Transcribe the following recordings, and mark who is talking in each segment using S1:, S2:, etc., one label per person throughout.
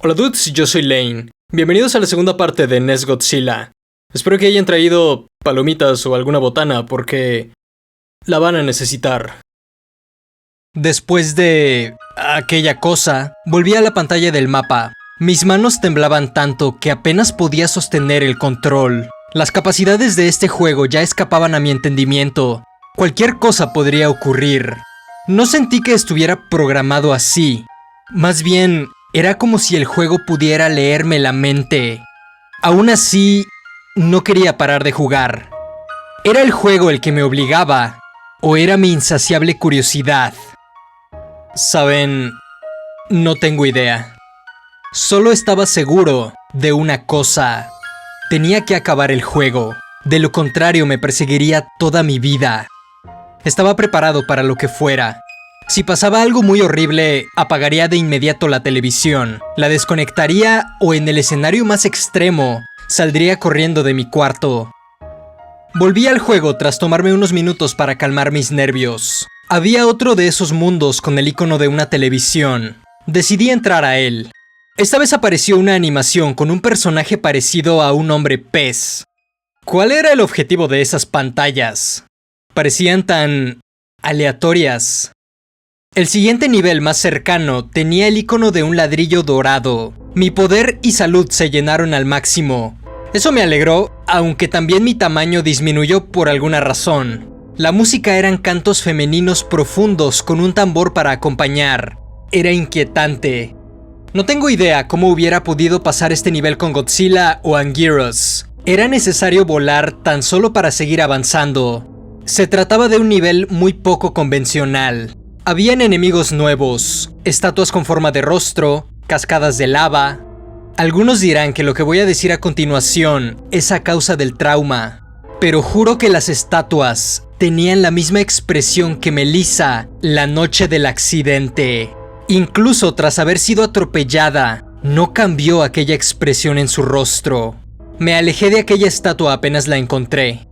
S1: Hola dudes, yo soy Lane. Bienvenidos a la segunda parte de NES Godzilla. Espero que hayan traído palomitas o alguna botana porque la van a necesitar. Después de aquella cosa, volví a la pantalla del mapa. Mis manos temblaban tanto que apenas podía sostener el control. Las capacidades de este juego ya escapaban a mi entendimiento. Cualquier cosa podría ocurrir. No sentí que estuviera programado así. Más bien, era como si el juego pudiera leerme la mente. Aún así, no quería parar de jugar. ¿Era el juego el que me obligaba? ¿O era mi insaciable curiosidad? Saben, no tengo idea. Solo estaba seguro de una cosa. Tenía que acabar el juego. De lo contrario, me perseguiría toda mi vida. Estaba preparado para lo que fuera. Si pasaba algo muy horrible, apagaría de inmediato la televisión, la desconectaría o en el escenario más extremo, saldría corriendo de mi cuarto. Volví al juego tras tomarme unos minutos para calmar mis nervios. Había otro de esos mundos con el icono de una televisión. Decidí entrar a él. Esta vez apareció una animación con un personaje parecido a un hombre pez. ¿Cuál era el objetivo de esas pantallas? Parecían tan aleatorias. El siguiente nivel más cercano tenía el icono de un ladrillo dorado. Mi poder y salud se llenaron al máximo. Eso me alegró, aunque también mi tamaño disminuyó por alguna razón. La música eran cantos femeninos profundos con un tambor para acompañar. Era inquietante. No tengo idea cómo hubiera podido pasar este nivel con Godzilla o Anguirus. Era necesario volar tan solo para seguir avanzando. Se trataba de un nivel muy poco convencional. Habían enemigos nuevos, estatuas con forma de rostro, cascadas de lava. Algunos dirán que lo que voy a decir a continuación es a causa del trauma, pero juro que las estatuas tenían la misma expresión que Melissa la noche del accidente. Incluso tras haber sido atropellada, no cambió aquella expresión en su rostro. Me alejé de aquella estatua apenas la encontré.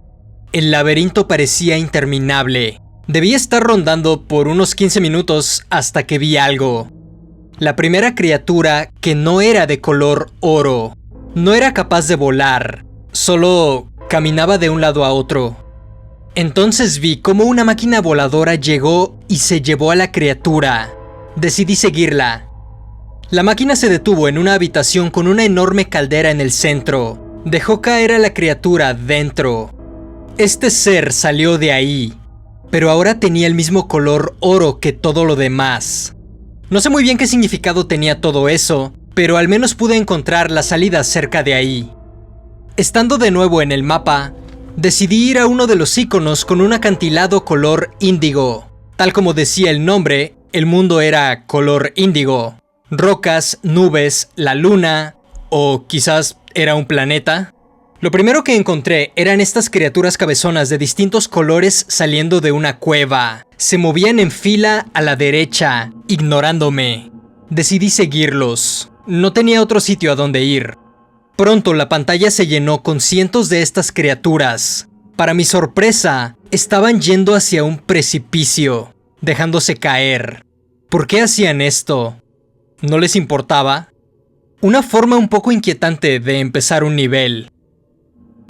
S1: El laberinto parecía interminable. Debí estar rondando por unos 15 minutos hasta que vi algo. La primera criatura que no era de color oro. No era capaz de volar, solo caminaba de un lado a otro. Entonces vi cómo una máquina voladora llegó y se llevó a la criatura. Decidí seguirla. La máquina se detuvo en una habitación con una enorme caldera en el centro. Dejó caer a la criatura dentro. Este ser salió de ahí, pero ahora tenía el mismo color oro que todo lo demás. No sé muy bien qué significado tenía todo eso, pero al menos pude encontrar la salida cerca de ahí. Estando de nuevo en el mapa, decidí ir a uno de los iconos con un acantilado color índigo. Tal como decía el nombre, el mundo era color índigo. Rocas, nubes, la luna, o quizás era un planeta. Lo primero que encontré eran estas criaturas cabezonas de distintos colores saliendo de una cueva. Se movían en fila a la derecha, ignorándome. Decidí seguirlos. No tenía otro sitio a donde ir. Pronto la pantalla se llenó con cientos de estas criaturas. Para mi sorpresa, estaban yendo hacia un precipicio, dejándose caer. ¿Por qué hacían esto? ¿No les importaba? Una forma un poco inquietante de empezar un nivel.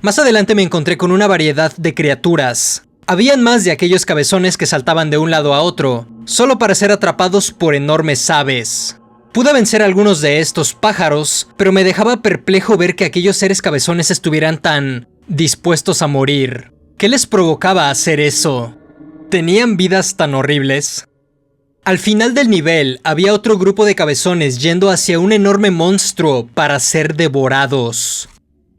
S1: Más adelante me encontré con una variedad de criaturas. Habían más de aquellos cabezones que saltaban de un lado a otro, solo para ser atrapados por enormes aves. Pude vencer a algunos de estos pájaros, pero me dejaba perplejo ver que aquellos seres cabezones estuvieran tan dispuestos a morir. ¿Qué les provocaba hacer eso? ¿Tenían vidas tan horribles? Al final del nivel había otro grupo de cabezones yendo hacia un enorme monstruo para ser devorados.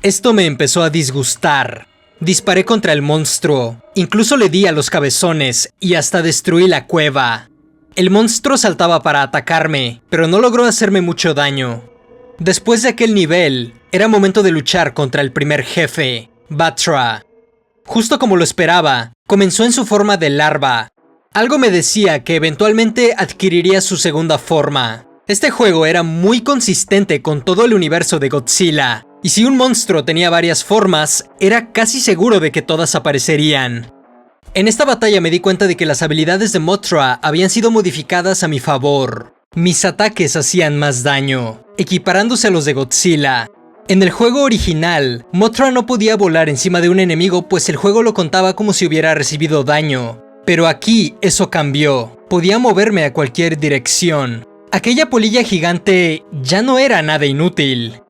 S1: Esto me empezó a disgustar. Disparé contra el monstruo, incluso le di a los cabezones y hasta destruí la cueva. El monstruo saltaba para atacarme, pero no logró hacerme mucho daño. Después de aquel nivel, era momento de luchar contra el primer jefe, Batra. Justo como lo esperaba, comenzó en su forma de larva. Algo me decía que eventualmente adquiriría su segunda forma. Este juego era muy consistente con todo el universo de Godzilla. Y si un monstruo tenía varias formas, era casi seguro de que todas aparecerían. En esta batalla me di cuenta de que las habilidades de Mothra habían sido modificadas a mi favor. Mis ataques hacían más daño. equiparándose a los de Godzilla. En el juego original, Mothra no podía volar encima de un enemigo pues el juego lo contaba como si hubiera recibido daño. Pero aquí eso cambió. Podía moverme a cualquier dirección. Aquella polilla gigante ya no era nada inútil.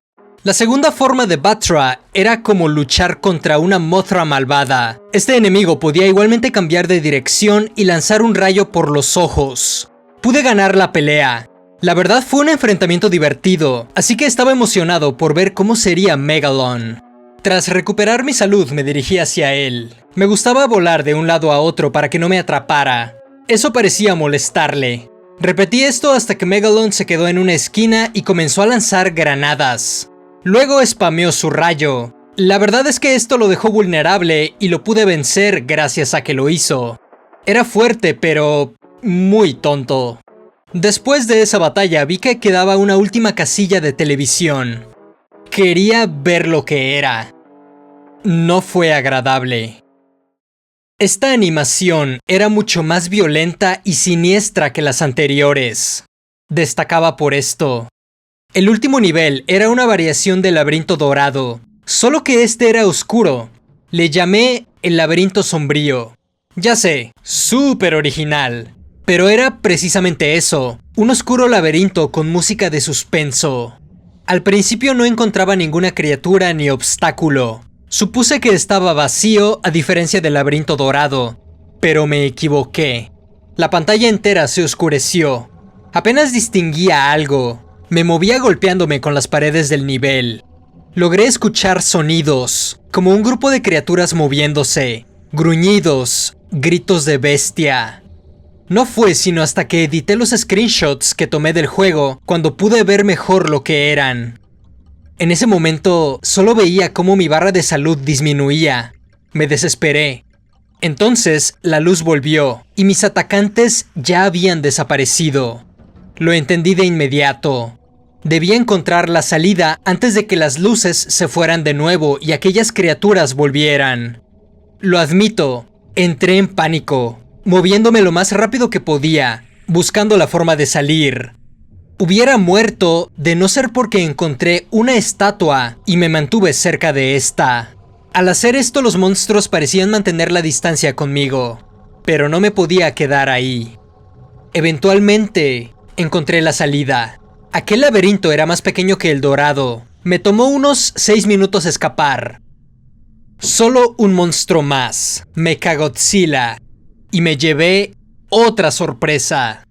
S1: La segunda forma de Batra era como luchar contra una Mothra malvada. Este enemigo podía igualmente cambiar de dirección y lanzar un rayo por los ojos. Pude ganar la pelea. La verdad fue un enfrentamiento divertido, así que estaba emocionado por ver cómo sería Megalon. Tras recuperar mi salud me dirigí hacia él. Me gustaba volar de un lado a otro para que no me atrapara. Eso parecía molestarle. Repetí esto hasta que Megalon se quedó en una esquina y comenzó a lanzar granadas. Luego spameó su rayo. La verdad es que esto lo dejó vulnerable y lo pude vencer gracias a que lo hizo. Era fuerte, pero muy tonto. Después de esa batalla vi que quedaba una última casilla de televisión. Quería ver lo que era. No fue agradable. Esta animación era mucho más violenta y siniestra que las anteriores. Destacaba por esto. El último nivel era una variación del laberinto dorado, solo que este era oscuro. Le llamé el laberinto sombrío. Ya sé, súper original. Pero era precisamente eso, un oscuro laberinto con música de suspenso. Al principio no encontraba ninguna criatura ni obstáculo. Supuse que estaba vacío a diferencia del laberinto dorado, pero me equivoqué. La pantalla entera se oscureció. Apenas distinguía algo. Me movía golpeándome con las paredes del nivel. Logré escuchar sonidos, como un grupo de criaturas moviéndose, gruñidos, gritos de bestia. No fue sino hasta que edité los screenshots que tomé del juego cuando pude ver mejor lo que eran. En ese momento solo veía cómo mi barra de salud disminuía. Me desesperé. Entonces la luz volvió y mis atacantes ya habían desaparecido. Lo entendí de inmediato. Debía encontrar la salida antes de que las luces se fueran de nuevo y aquellas criaturas volvieran. Lo admito, entré en pánico, moviéndome lo más rápido que podía, buscando la forma de salir. Hubiera muerto de no ser porque encontré una estatua y me mantuve cerca de esta. Al hacer esto los monstruos parecían mantener la distancia conmigo, pero no me podía quedar ahí. Eventualmente encontré la salida. Aquel laberinto era más pequeño que el dorado. Me tomó unos 6 minutos escapar. Solo un monstruo más, Mechagodzilla, y me llevé otra sorpresa.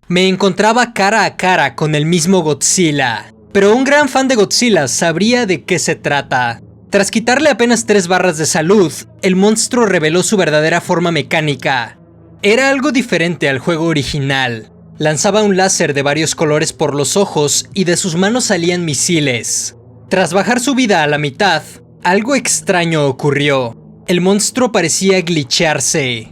S1: Me encontraba cara a cara con el mismo Godzilla, pero un gran fan de Godzilla sabría de qué se trata. Tras quitarle apenas 3 barras de salud, el monstruo reveló su verdadera forma mecánica. Era algo diferente al juego original. Lanzaba un láser de varios colores por los ojos y de sus manos salían misiles. Tras bajar su vida a la mitad, algo extraño ocurrió. El monstruo parecía glitchearse.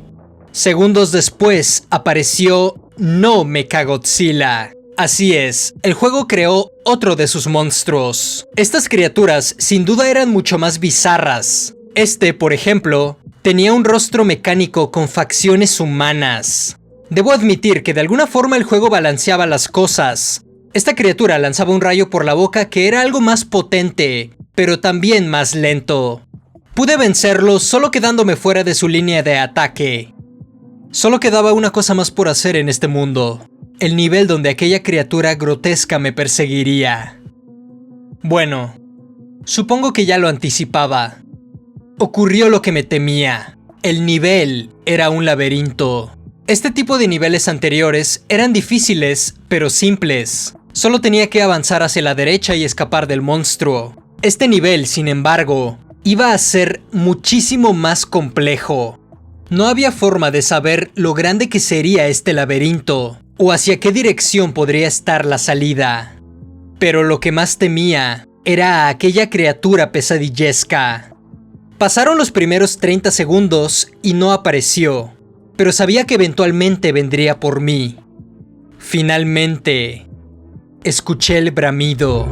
S1: Segundos después apareció no Mechagodzilla. Así es, el juego creó otro de sus monstruos. Estas criaturas sin duda eran mucho más bizarras. Este, por ejemplo, tenía un rostro mecánico con facciones humanas. Debo admitir que de alguna forma el juego balanceaba las cosas. Esta criatura lanzaba un rayo por la boca que era algo más potente, pero también más lento. Pude vencerlo solo quedándome fuera de su línea de ataque. Solo quedaba una cosa más por hacer en este mundo. El nivel donde aquella criatura grotesca me perseguiría. Bueno, supongo que ya lo anticipaba. Ocurrió lo que me temía. El nivel era un laberinto. Este tipo de niveles anteriores eran difíciles, pero simples. Solo tenía que avanzar hacia la derecha y escapar del monstruo. Este nivel, sin embargo, iba a ser muchísimo más complejo. No había forma de saber lo grande que sería este laberinto, o hacia qué dirección podría estar la salida. Pero lo que más temía era a aquella criatura pesadillesca. Pasaron los primeros 30 segundos y no apareció, pero sabía que eventualmente vendría por mí. Finalmente, escuché el bramido.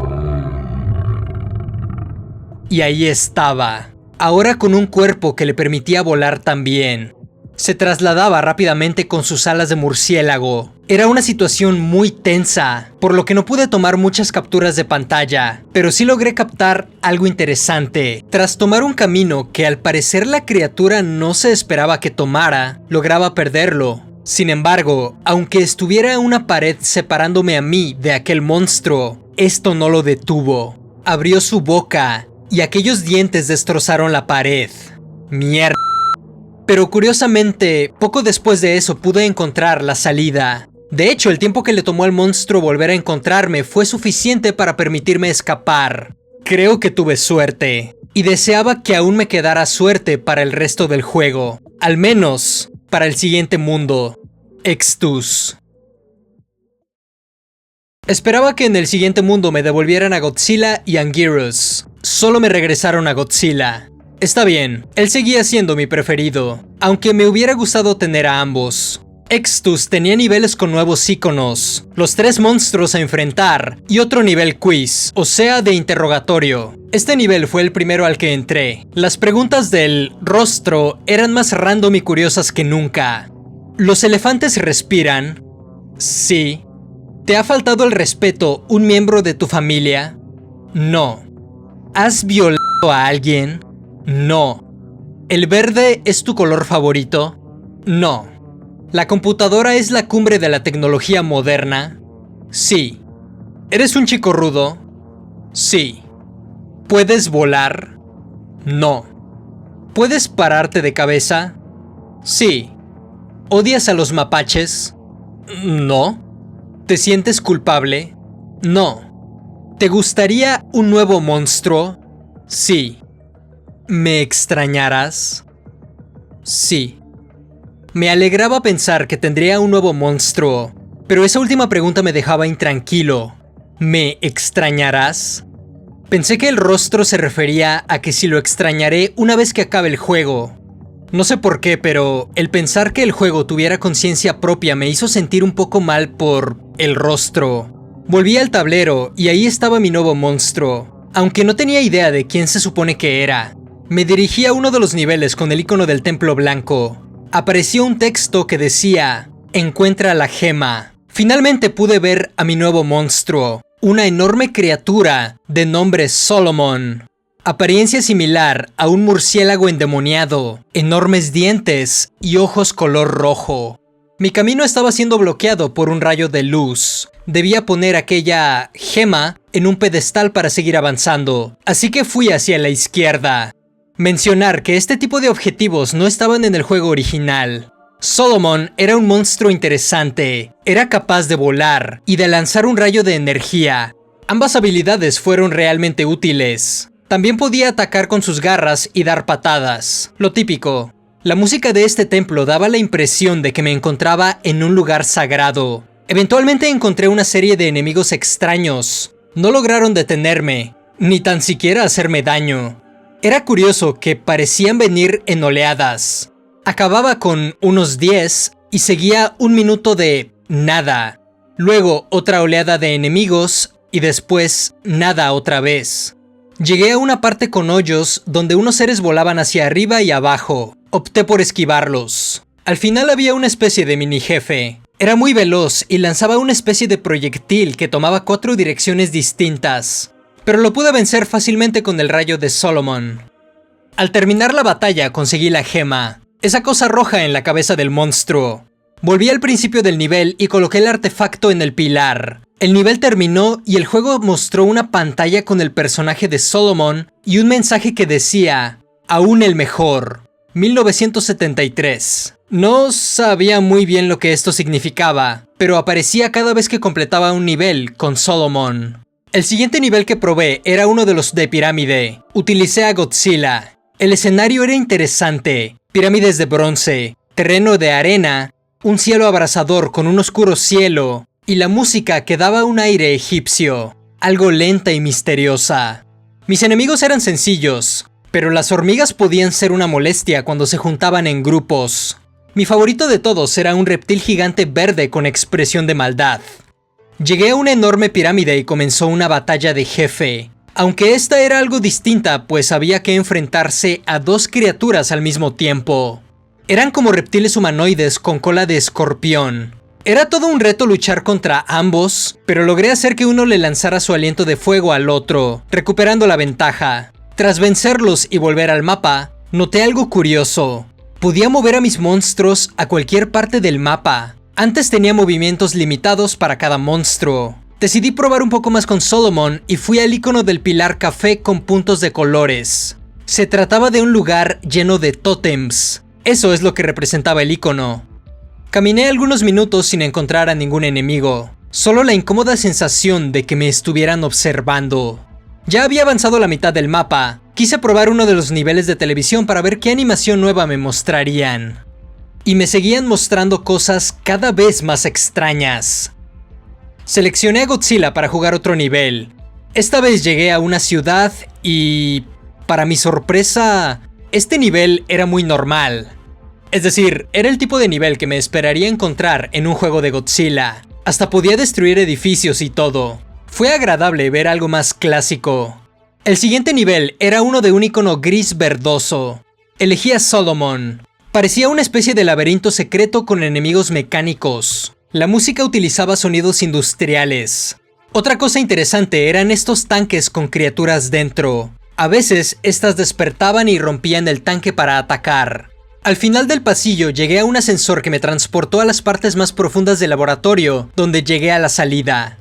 S1: Y ahí estaba, ahora con un cuerpo que le permitía volar también. se trasladaba rápidamente con sus alas de murciélago. Era una situación muy tensa, por lo que no pude tomar muchas capturas de pantalla, pero sí logré captar algo interesante. Tras tomar un camino que al parecer la criatura no se esperaba que tomara, lograba perderlo. Sin embargo, aunque estuviera una pared separándome a mí de aquel monstruo, esto no lo detuvo. Abrió su boca y aquellos dientes destrozaron la pared. Mierda. Pero curiosamente, poco después de eso pude encontrar la salida. De hecho, el tiempo que le tomó al monstruo volver a encontrarme fue suficiente para permitirme escapar. Creo que tuve suerte, y deseaba que aún me quedara suerte para el resto del juego. Al menos, para el siguiente mundo, Extus. Esperaba que en el siguiente mundo me devolvieran a Godzilla y Anguirus. Solo me regresaron a Godzilla. Está bien, él seguía siendo mi preferido, aunque me hubiera gustado tener a ambos. Extus tenía niveles con nuevos iconos, los 3 monstruos a enfrentar y otro nivel quiz, o sea de interrogatorio. Este nivel fue el primero al que entré. Las preguntas del rostro eran más random y curiosas que nunca. ¿Los elefantes respiran? Sí. ¿Te ha faltado el respeto un miembro de tu familia? No. ¿Has violado a alguien? No. ¿El verde es tu color favorito? No. ¿La computadora es la cumbre de la tecnología moderna? Sí. ¿Eres un chico rudo? Sí. ¿Puedes volar? No. ¿Puedes pararte de cabeza? Sí. ¿Odias a los mapaches? No. ¿Te sientes culpable? No. ¿Te gustaría un nuevo monstruo? Sí. ¿Me extrañarás? Sí. Me alegraba pensar que tendría un nuevo monstruo, pero esa última pregunta me dejaba intranquilo. ¿Me extrañarás? Pensé que el rostro se refería a que si lo extrañaré una vez que acabe el juego. No sé por qué, pero el pensar que el juego tuviera conciencia propia me hizo sentir un poco mal por el rostro. Volví al tablero y ahí estaba mi nuevo monstruo, aunque no tenía idea de quién se supone que era. Me dirigí a uno de los niveles con el icono del templo blanco. Apareció un texto que decía: encuentra la gema. Finalmente pude ver a mi nuevo monstruo, una enorme criatura de nombre Solomon. Apariencia similar a un murciélago endemoniado, enormes dientes y ojos color rojo. Mi camino estaba siendo bloqueado por un rayo de luz. Debía poner aquella gema en un pedestal para seguir avanzando, así que fui hacia la izquierda. Mencionar que este tipo de objetivos no estaban en el juego original. Solomon era un monstruo interesante, era capaz de volar y de lanzar un rayo de energía. Ambas habilidades fueron realmente útiles. También podía atacar con sus garras y dar patadas, lo típico. La música de este templo daba la impresión de que me encontraba en un lugar sagrado. Eventualmente encontré una serie de enemigos extraños. No lograron detenerme, ni tan siquiera hacerme daño. Era curioso que parecían venir en oleadas. Acababa con unos 10 y seguía un minuto de nada. Luego otra oleada de enemigos y después nada otra vez. Llegué a una parte con hoyos donde unos seres volaban hacia arriba y abajo. Opté por esquivarlos. Al final había una especie de mini jefe. Era muy veloz y lanzaba una especie de proyectil que tomaba 4 direcciones distintas. Pero lo pude vencer fácilmente con el rayo de Solomon. Al terminar la batalla conseguí la gema, esa cosa roja en la cabeza del monstruo. Volví al principio del nivel y coloqué el artefacto en el pilar. El nivel terminó y el juego mostró una pantalla con el personaje de Solomon y un mensaje que decía: aún el mejor, 1973. No sabía muy bien lo que esto significaba, pero aparecía cada vez que completaba un nivel con Solomon. El siguiente nivel que probé era uno de los de pirámide. Utilicé a Godzilla. El escenario era interesante. Pirámides de bronce, terreno de arena, un cielo abrasador con un oscuro cielo, y la música que daba un aire egipcio, algo lenta y misteriosa. Mis enemigos eran sencillos, pero las hormigas podían ser una molestia cuando se juntaban en grupos. Mi favorito de todos era un reptil gigante verde con expresión de maldad. Llegué a una enorme pirámide y comenzó una batalla de jefe. Aunque esta era algo distinta, pues había que enfrentarse a 2 criaturas al mismo tiempo. Eran como reptiles humanoides con cola de escorpión. Era todo un reto luchar contra ambos, pero logré hacer que uno le lanzara su aliento de fuego al otro, recuperando la ventaja. Tras vencerlos y volver al mapa, noté algo curioso. Podía mover a mis monstruos a cualquier parte del mapa. Antes tenía movimientos limitados para cada monstruo. Decidí probar un poco más con Solomon y fui al icono del pilar café con puntos de colores. Se trataba de un lugar lleno de tótems. Eso es lo que representaba el icono. Caminé algunos minutos sin encontrar a ningún enemigo. Solo la incómoda sensación de que me estuvieran observando. Ya había avanzado la mitad del mapa. Quise probar uno de los niveles de televisión para ver qué animación nueva me mostrarían. Y me seguían mostrando cosas cada vez más extrañas. Seleccioné a Godzilla para jugar otro nivel. Esta vez llegué a una ciudad y... para mi sorpresa, este nivel era muy normal. Es decir, era el tipo de nivel que me esperaría encontrar en un juego de Godzilla. Hasta podía destruir edificios y todo. Fue agradable ver algo más clásico. El siguiente nivel era uno de un icono gris verdoso. Elegí a Solomon. Parecía una especie de laberinto secreto con enemigos mecánicos. La música utilizaba sonidos industriales. Otra cosa interesante eran estos tanques con criaturas dentro. A veces, estas despertaban y rompían el tanque para atacar. Al final del pasillo llegué a un ascensor que me transportó a las partes más profundas del laboratorio, donde llegué a la salida.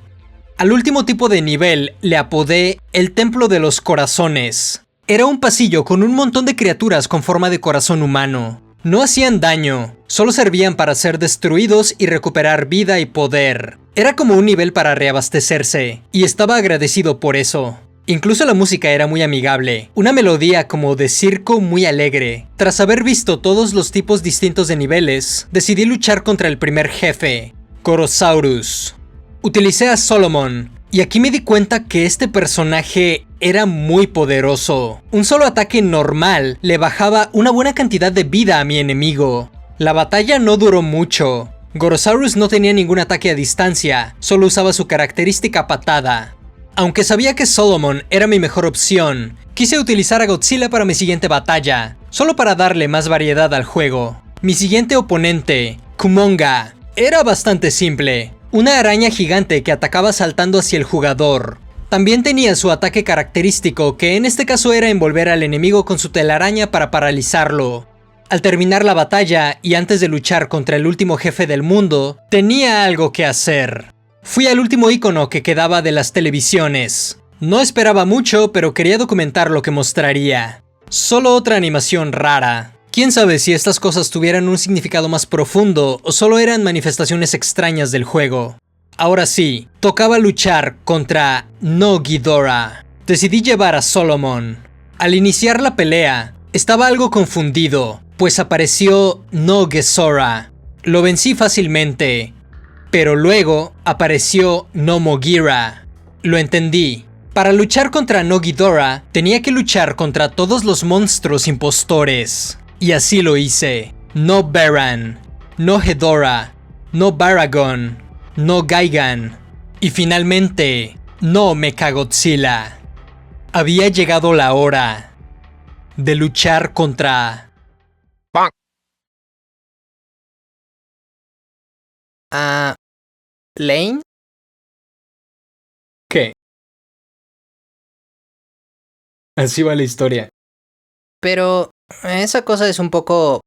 S1: Al último tipo de nivel le apodé el Templo de los Corazones. Era un pasillo con un montón de criaturas con forma de corazón humano. No hacían daño, solo servían para ser destruidos y recuperar vida y poder. Era como un nivel para reabastecerse, y estaba agradecido por eso. Incluso la música era muy amigable, una melodía como de circo muy alegre. Tras haber visto todos los tipos distintos de niveles, decidí luchar contra el primer jefe, Gorosaurus. Utilicé a Solomon, y aquí me di cuenta que este personaje era muy poderoso. Un solo ataque normal le bajaba una buena cantidad de vida a mi enemigo. La batalla no duró mucho. Gorosaurus no tenía ningún ataque a distancia, solo usaba su característica patada. Aunque sabía que Solomon era mi mejor opción, quise utilizar a Godzilla para mi siguiente batalla, solo para darle más variedad al juego. Mi siguiente oponente, Kumonga, era bastante simple. Una araña gigante que atacaba saltando hacia el jugador. También tenía su ataque característico, que en este caso era envolver al enemigo con su telaraña para paralizarlo. Al terminar la batalla y antes de luchar contra el último jefe del mundo, tenía algo que hacer. Fui al último icono que quedaba de las televisiones. No esperaba mucho, pero quería documentar lo que mostraría. Solo otra animación rara. Quién sabe si estas cosas tuvieran un significado más profundo o solo eran manifestaciones extrañas del juego. Ahora sí, tocaba luchar contra No Ghidorah. Decidí llevar a Solomon. Al iniciar la pelea, estaba algo confundido, pues apareció No Gesora. Lo vencí fácilmente, pero luego apareció No Mogira. Lo entendí. Para luchar contra No Ghidorah, tenía que luchar contra todos los monstruos impostores. Y así lo hice. No Baran, no Hedorah, no Baragon, no Gigan. Y finalmente, no Mechagodzilla. Había llegado la hora de luchar contra...
S2: ¿Lane?
S1: ¿Qué? Así va la historia.
S2: Pero esa cosa es un poco...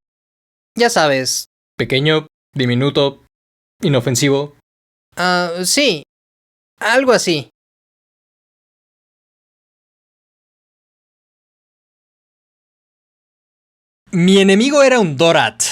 S2: ya sabes.
S1: Pequeño, diminuto, inofensivo.
S2: Sí. Algo así.
S1: Mi enemigo era un Dorat.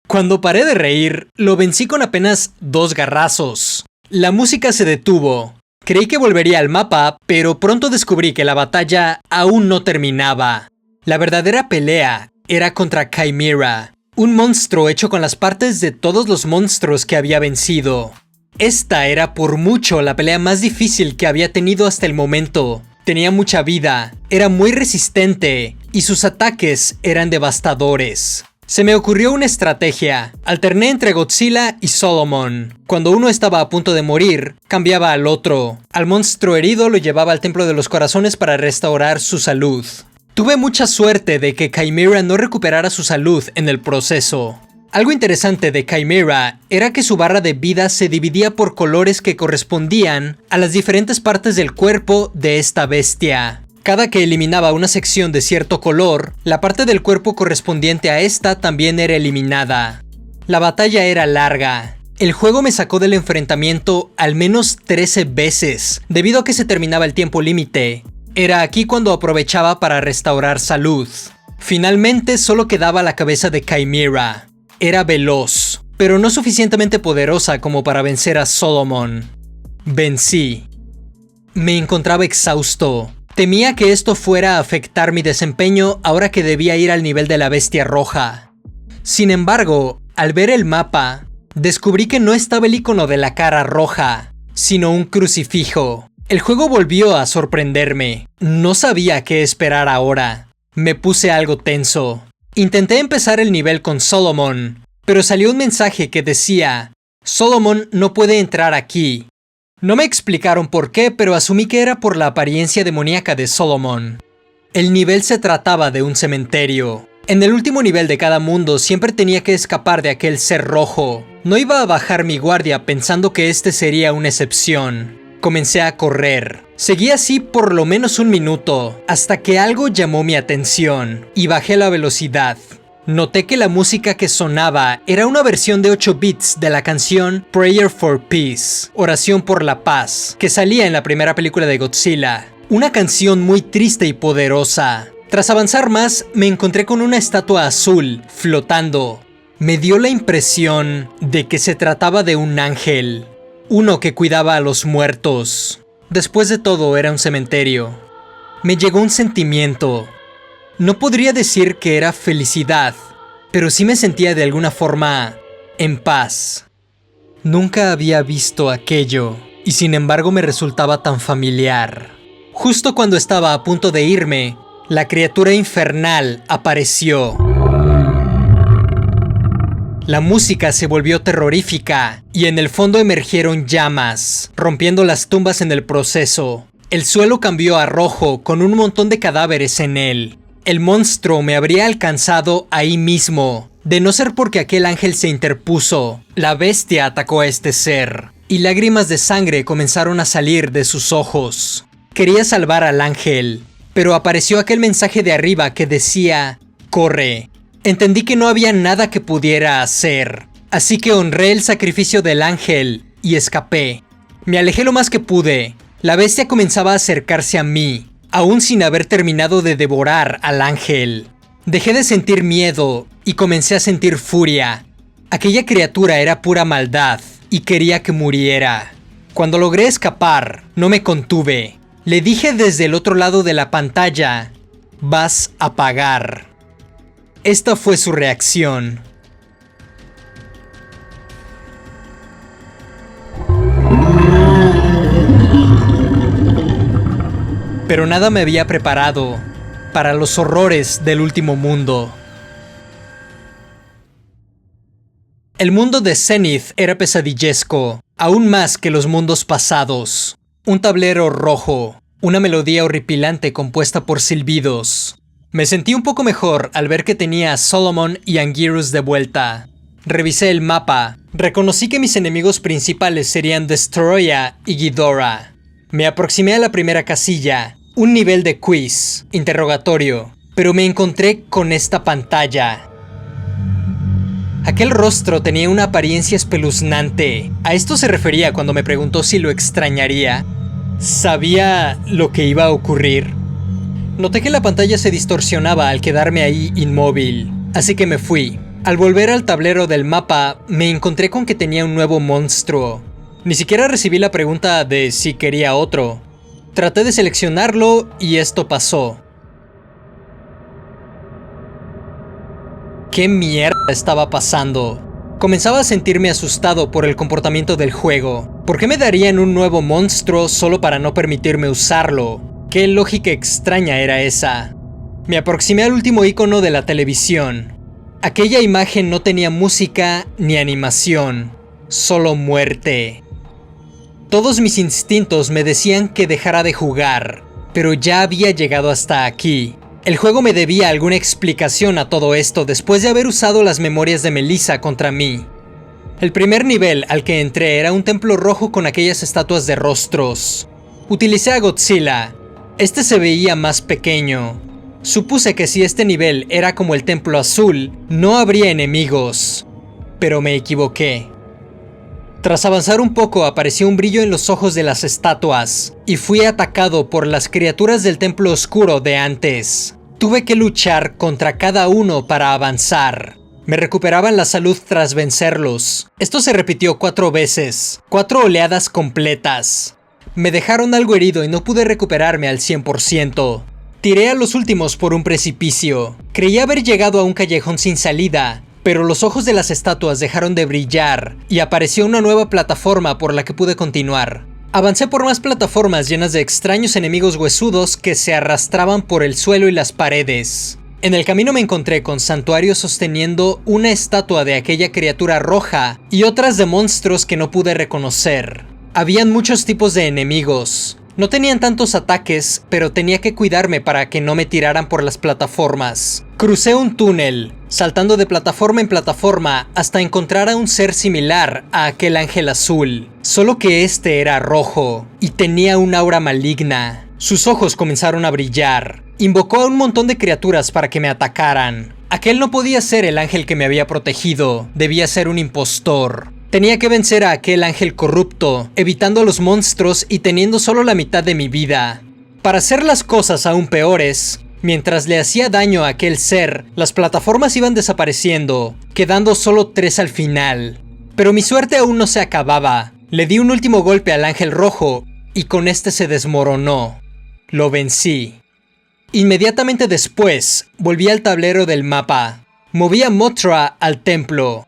S1: Cuando paré de reír, lo vencí con apenas 2 garrazos. La música se detuvo. Creí que volvería al mapa, pero pronto descubrí que la batalla aún no terminaba. La verdadera pelea era contra Chimera, un monstruo hecho con las partes de todos los monstruos que había vencido. Esta era por mucho la pelea más difícil que había tenido hasta el momento. Tenía mucha vida, era muy resistente y sus ataques eran devastadores. Se me ocurrió una estrategia. Alterné entre Godzilla y Solomon. Cuando uno estaba a punto de morir, cambiaba al otro. Al monstruo herido lo llevaba al Templo de los Corazones para restaurar su salud. Tuve mucha suerte de que Chimera no recuperara su salud en el proceso.
S2: Algo interesante de Chimera era que su barra de vida se dividía por colores que correspondían a las diferentes partes del cuerpo de esta bestia. Cada que eliminaba una sección de cierto color, la parte del cuerpo correspondiente a esta también era eliminada. La batalla era larga. El juego me sacó del enfrentamiento al menos 13 veces, debido a que se terminaba el tiempo límite. Era aquí cuando aprovechaba para restaurar salud. Finalmente solo quedaba la cabeza de Chimera. Era veloz, pero no suficientemente poderosa como para vencer a Solomon. Vencí. Me encontraba exhausto. Temía que esto fuera a afectar mi desempeño ahora que debía ir al nivel de la bestia roja. Sin embargo, al ver el mapa, descubrí que no estaba el icono de la cara roja, sino un crucifijo. El juego volvió a sorprenderme. No sabía qué esperar ahora. Me puse algo tenso. Intenté empezar el nivel con Solomon, pero salió un mensaje que decía: Solomon no puede entrar aquí. No me explicaron por qué, pero asumí que era por la apariencia demoníaca de Solomon. El nivel se trataba de un cementerio. En el último nivel de cada mundo siempre tenía que escapar de aquel ser rojo. No iba a bajar mi guardia pensando que este sería una excepción. Comencé a correr. Seguí así por lo menos un minuto, hasta que algo llamó mi atención, y bajé la velocidad. Noté que la música que sonaba era una versión de 8 bits de la canción Prayer for Peace, Oración por la Paz, que salía en la primera película de Godzilla. Una canción muy triste y poderosa. Tras avanzar más, me encontré con una estatua azul, flotando. Me dio la impresión de que se trataba de un ángel. Uno que cuidaba a los muertos. Después de todo, era un cementerio. Me llegó un sentimiento. No podría decir que era felicidad, pero sí me sentía de alguna forma en paz. Nunca había visto aquello, y sin embargo me resultaba tan familiar. Justo cuando estaba a punto de irme, la criatura infernal apareció. La música se volvió terrorífica y en el fondo emergieron llamas, rompiendo las tumbas en el proceso. El suelo cambió a rojo con un montón de cadáveres en él. El monstruo me habría alcanzado ahí mismo, de no ser porque aquel ángel se interpuso. La bestia atacó a este ser, y lágrimas de sangre comenzaron a salir de sus ojos. Quería salvar al ángel, pero apareció aquel mensaje de arriba que decía: corre. Entendí que no había nada que pudiera hacer, así que honré el sacrificio del ángel y escapé. Me alejé lo más que pude. La bestia comenzaba a acercarse a mí, aún sin haber terminado de devorar al ángel. Dejé de sentir miedo y comencé a sentir furia. Aquella criatura era pura maldad y quería que muriera. Cuando logré escapar, no me contuve. Le dije desde el otro lado de la pantalla: vas a pagar. Esta fue su reacción. Pero nada me había preparado para los horrores del último mundo. El mundo de Zenith era pesadillesco, aún más que los mundos pasados. Un tablero rojo, una melodía horripilante compuesta por silbidos. Me sentí un poco mejor al ver que tenía a Solomon y Anguirus de vuelta. Revisé el mapa. Reconocí que mis enemigos principales serían Destroya y Ghidorah. Me aproximé a la primera casilla, un nivel de quiz, interrogatorio, pero me encontré con esta pantalla. Aquel rostro tenía una apariencia espeluznante. A esto se refería cuando me preguntó si lo extrañaría. ¿Sabía lo que iba a ocurrir? Noté que la pantalla se distorsionaba al quedarme ahí inmóvil, así que me fui. Al volver al tablero del mapa, me encontré con que tenía un nuevo monstruo. Ni siquiera recibí la pregunta de si quería otro. Traté de seleccionarlo y esto pasó. ¿Qué mierda estaba pasando? Comenzaba a sentirme asustado por el comportamiento del juego. ¿Por qué me darían un nuevo monstruo solo para no permitirme usarlo? ¿Qué lógica extraña era esa? Me aproximé al último icono de la televisión. Aquella imagen no tenía música ni animación, solo muerte. Todos mis instintos me decían que dejara de jugar, pero ya había llegado hasta aquí. El juego me debía alguna explicación a todo esto después de haber usado las memorias de Melissa contra mí. El primer nivel al que entré era un templo rojo con aquellas estatuas de rostros. Utilicé a Godzilla. Este se veía más pequeño. Supuse que si este nivel era como el templo azul, no habría enemigos. Pero me equivoqué. Tras avanzar un poco apareció un brillo en los ojos de las estatuas, y fui atacado por las criaturas del templo oscuro de antes. Tuve que luchar contra cada uno para avanzar. Me recuperaban la salud tras vencerlos. Esto se repitió 4 veces, 4 oleadas completas. Me dejaron algo herido y no pude recuperarme al 100%. Tiré a los últimos por un precipicio. Creí haber llegado a un callejón sin salida, pero los ojos de las estatuas dejaron de brillar y apareció una nueva plataforma por la que pude continuar. Avancé por más plataformas llenas de extraños enemigos huesudos que se arrastraban por el suelo y las paredes. En el camino me encontré con Santuario sosteniendo una estatua de aquella criatura roja y otras de monstruos que no pude reconocer. Habían muchos tipos de enemigos. No tenían tantos ataques, pero tenía que cuidarme para que no me tiraran por las plataformas. Crucé un túnel, saltando de plataforma en plataforma hasta encontrar a un ser similar a aquel ángel azul, solo que este era rojo y tenía un aura maligna. Sus ojos comenzaron a brillar. Invocó a un montón de criaturas para que me atacaran. Aquel no podía ser el ángel que me había protegido, debía ser un impostor. Tenía que vencer a aquel ángel corrupto, evitando a los monstruos y teniendo solo la mitad de mi vida. Para hacer las cosas aún peores, mientras le hacía daño a aquel ser, las plataformas iban desapareciendo, quedando solo 3 al final. Pero mi suerte aún no se acababa. Le di un último golpe al ángel rojo y con este se desmoronó. Lo vencí. Inmediatamente después, volví al tablero del mapa. Moví a Mothra al templo.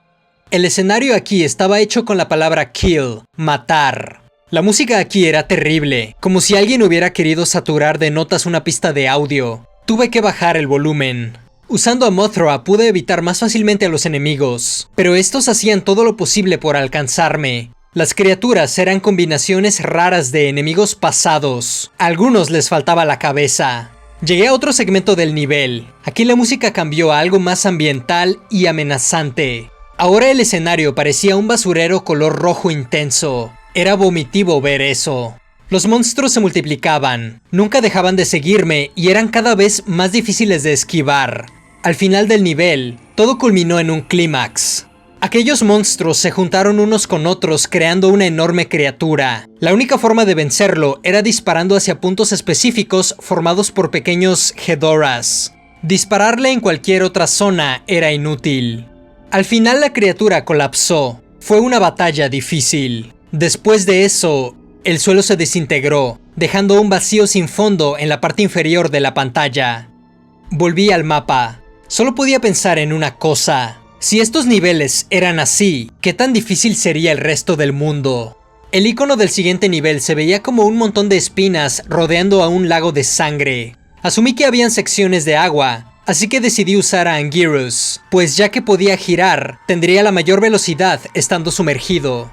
S2: El escenario aquí estaba hecho con la palabra kill, matar. La música aquí era terrible, como si alguien hubiera querido saturar de notas una pista de audio. Tuve que bajar el volumen. Usando a Mothra pude evitar más fácilmente a los enemigos, pero estos hacían todo lo posible por alcanzarme. Las criaturas eran combinaciones raras de enemigos pasados. A algunos les faltaba la cabeza. Llegué a otro segmento del nivel. Aquí la música cambió a algo más ambiental y amenazante. Ahora el escenario parecía un basurero color rojo intenso. Era vomitivo ver eso. Los monstruos se multiplicaban, nunca dejaban de seguirme y eran cada vez más difíciles de esquivar. Al final del nivel, todo culminó en un clímax. Aquellos monstruos se juntaron unos con otros creando una enorme criatura. La única forma de vencerlo era disparando hacia puntos específicos formados por pequeños Ghidorahs. Dispararle en cualquier otra zona era inútil. Al final la criatura colapsó. Fue una batalla difícil. Después de eso, el suelo se desintegró, dejando un vacío sin fondo en la parte inferior de la pantalla. Volví al mapa. Solo podía pensar en una cosa. Si estos niveles eran así, ¿qué tan difícil sería el resto del mundo? El icono del siguiente nivel se veía como un montón de espinas rodeando a un lago de sangre. Asumí que habían secciones de agua, así que decidí usar a Anguirus, pues ya que podía girar, tendría la mayor velocidad estando sumergido.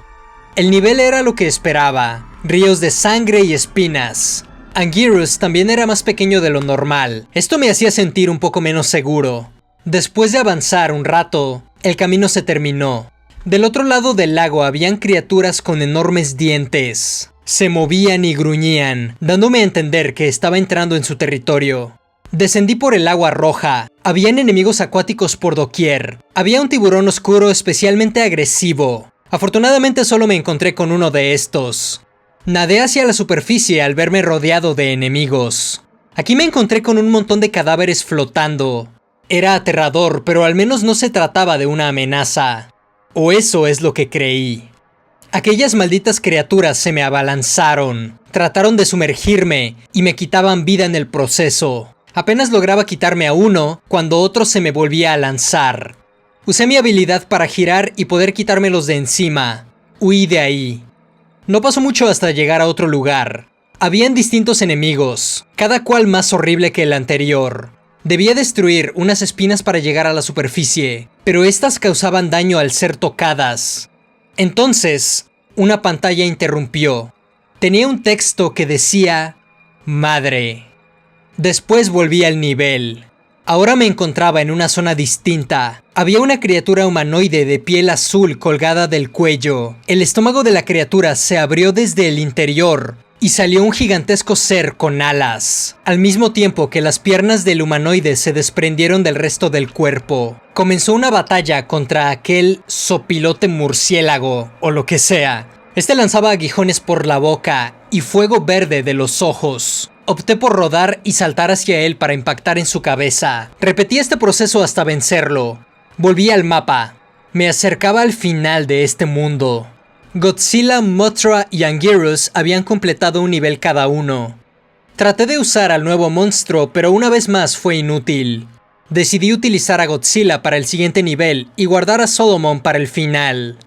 S2: El nivel era lo que esperaba, ríos de sangre y espinas. Anguirus también era más pequeño de lo normal, esto me hacía sentir un poco menos seguro. Después de avanzar un rato, el camino se terminó. Del otro lado del lago habían criaturas con enormes dientes. Se movían y gruñían, dándome a entender que estaba entrando en su territorio. Descendí por el agua roja. Habían enemigos acuáticos por doquier. Había un tiburón oscuro especialmente agresivo. Afortunadamente solo me encontré con uno de estos. Nadé hacia la superficie al verme rodeado de enemigos. Aquí me encontré con un montón de cadáveres flotando. Era aterrador, pero al menos no se trataba de una amenaza. O eso es lo que creí. Aquellas malditas criaturas se me abalanzaron. Trataron de sumergirme y me quitaban vida en el proceso. Apenas lograba quitarme a uno cuando otro se me volvía a lanzar. Usé mi habilidad para girar y poder quitármelos de encima. Huí de ahí. No pasó mucho hasta llegar a otro lugar. Habían distintos enemigos, cada cual más horrible que el anterior. Debía destruir unas espinas para llegar a la superficie, pero estas causaban daño al ser tocadas. Entonces, una pantalla interrumpió. Tenía un texto que decía: Madre. Después volví al nivel. Ahora me encontraba en una zona distinta. Había una criatura humanoide de piel azul colgada del cuello. El estómago de la criatura se abrió desde el interior y salió un gigantesco ser con alas, al mismo tiempo que las piernas del humanoide se desprendieron del resto del cuerpo. Comenzó una batalla contra aquel sopilote murciélago, o lo que sea. Este lanzaba aguijones por la boca y fuego verde de los ojos. Opté por rodar y saltar hacia él para impactar en su cabeza. Repetí este proceso hasta vencerlo. Volví al mapa. Me acercaba al final de este mundo. Godzilla, Mothra y Anguirus habían completado un nivel cada uno. Traté de usar al nuevo monstruo, pero una vez más fue inútil. Decidí utilizar a Godzilla para el siguiente nivel y guardar a Solomon para el final.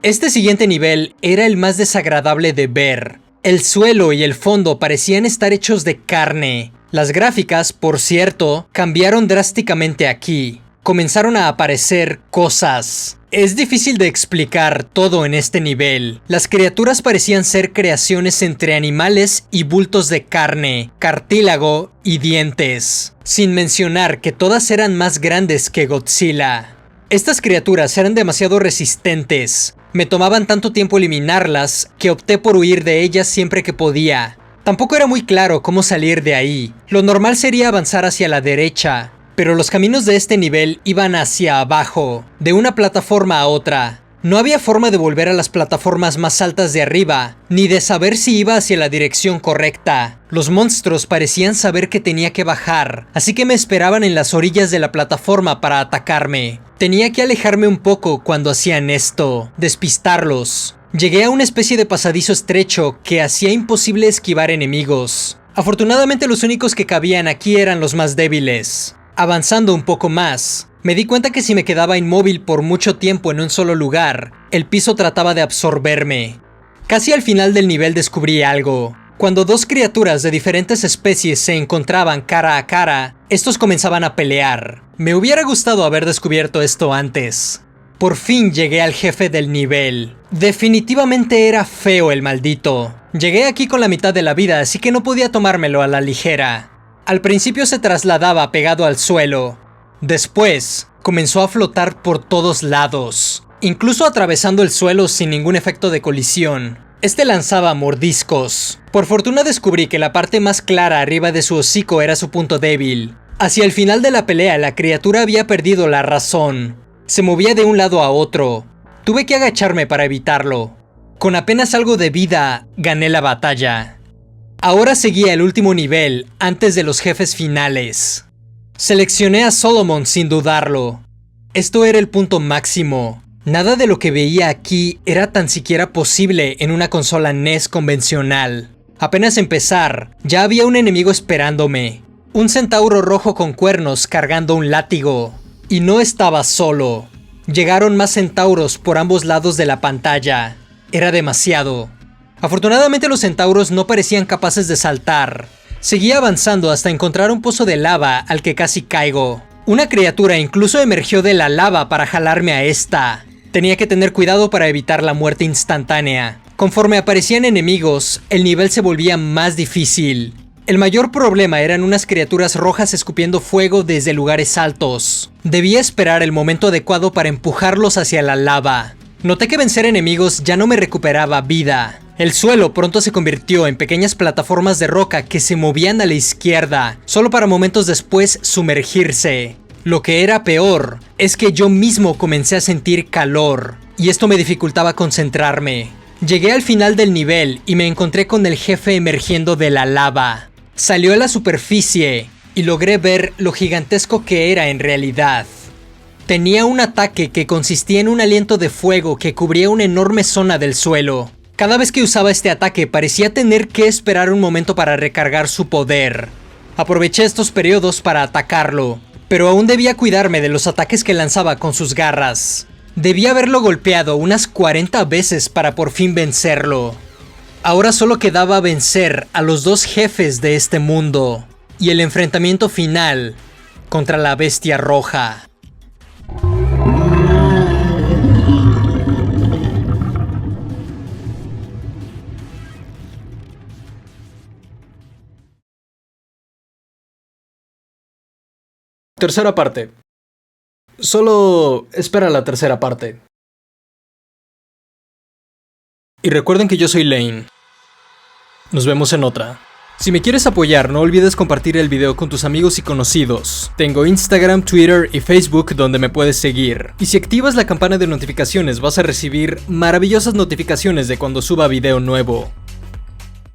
S2: Este siguiente nivel era el más desagradable de ver. El suelo y el fondo parecían estar hechos de carne. Las gráficas, por cierto, cambiaron drásticamente aquí. Comenzaron a aparecer cosas. Es difícil de explicar todo en este nivel. Las criaturas parecían ser creaciones entre animales y bultos de carne, cartílago y dientes. Sin mencionar que todas eran más grandes que Godzilla. Estas criaturas eran demasiado resistentes. Me tomaban tanto tiempo eliminarlas que opté por huir de ellas siempre que podía. Tampoco era muy claro cómo salir de ahí. Lo normal sería avanzar hacia la derecha, pero los caminos de este nivel iban hacia abajo, de una plataforma a otra. No había forma de volver a las plataformas más altas de arriba, ni de saber si iba hacia la dirección correcta. Los monstruos parecían saber que tenía que bajar, así que me esperaban en las orillas de la plataforma para atacarme. Tenía que alejarme un poco cuando hacían esto, despistarlos. Llegué a una especie de pasadizo estrecho que hacía imposible esquivar enemigos. Afortunadamente los únicos que cabían aquí eran los más débiles. Avanzando un poco más, me di cuenta que si me quedaba inmóvil por mucho tiempo en un solo lugar, el piso trataba de absorberme. Casi al final del nivel descubrí algo. Cuando dos criaturas de diferentes especies se encontraban cara a cara, estos comenzaban a pelear. Me hubiera gustado haber descubierto esto antes. Por fin llegué al jefe del nivel. Definitivamente era feo el maldito. Llegué aquí con la mitad de la vida, así que no podía tomármelo a la ligera. Al principio se trasladaba pegado al suelo. Después, comenzó a flotar por todos lados, incluso atravesando el suelo sin ningún efecto de colisión. Este lanzaba mordiscos. Por fortuna descubrí que la parte más clara arriba de su hocico era su punto débil. Hacia el final de la pelea, la criatura había perdido la razón. Se movía de un lado a otro. Tuve que agacharme para evitarlo. Con apenas algo de vida, gané la batalla. Ahora seguía el último nivel, antes de los jefes finales. Seleccioné a Solomon sin dudarlo. Esto era el punto máximo. Nada de lo que veía aquí era tan siquiera posible en una consola NES convencional. Apenas empezar, ya había un enemigo esperándome. Un centauro rojo con cuernos cargando un látigo. Y no estaba solo. Llegaron más centauros por ambos lados de la pantalla. Era demasiado. Afortunadamente los centauros no parecían capaces de saltar. Seguí avanzando hasta encontrar un pozo de lava al que casi caigo. Una criatura incluso emergió de la lava para jalarme a esta. Tenía que tener cuidado para evitar la muerte instantánea. Conforme aparecían enemigos, el nivel se volvía más difícil. El mayor problema eran unas criaturas rojas escupiendo fuego desde lugares altos. Debía esperar el momento adecuado para empujarlos hacia la lava. Noté que vencer enemigos ya no me recuperaba vida. El suelo pronto se convirtió en pequeñas plataformas de roca que se movían a la izquierda, solo para momentos después sumergirse. Lo que era peor es que yo mismo comencé a sentir calor, y esto me dificultaba concentrarme. Llegué al final del nivel y me encontré con el jefe emergiendo de la lava. Salió a la superficie y logré ver lo gigantesco que era en realidad. Tenía un ataque que consistía en un aliento de fuego que cubría una enorme zona del suelo. Cada vez que usaba este ataque parecía tener que esperar un momento para recargar su poder. Aproveché estos periodos para atacarlo, pero aún debía cuidarme de los ataques que lanzaba con sus garras. Debía haberlo golpeado unas 40 veces para por fin vencerlo. Ahora solo quedaba vencer a los dos jefes de este mundo y el enfrentamiento final contra la bestia roja.
S1: Tercera parte. Solo espera la tercera parte. Y recuerden que yo soy Lane. Nos vemos en otra. Si me quieres apoyar, no olvides compartir el video con tus amigos y conocidos. Tengo Instagram, Twitter y Facebook donde me puedes seguir. Y si activas la campana de notificaciones vas a recibir maravillosas notificaciones de cuando suba video nuevo.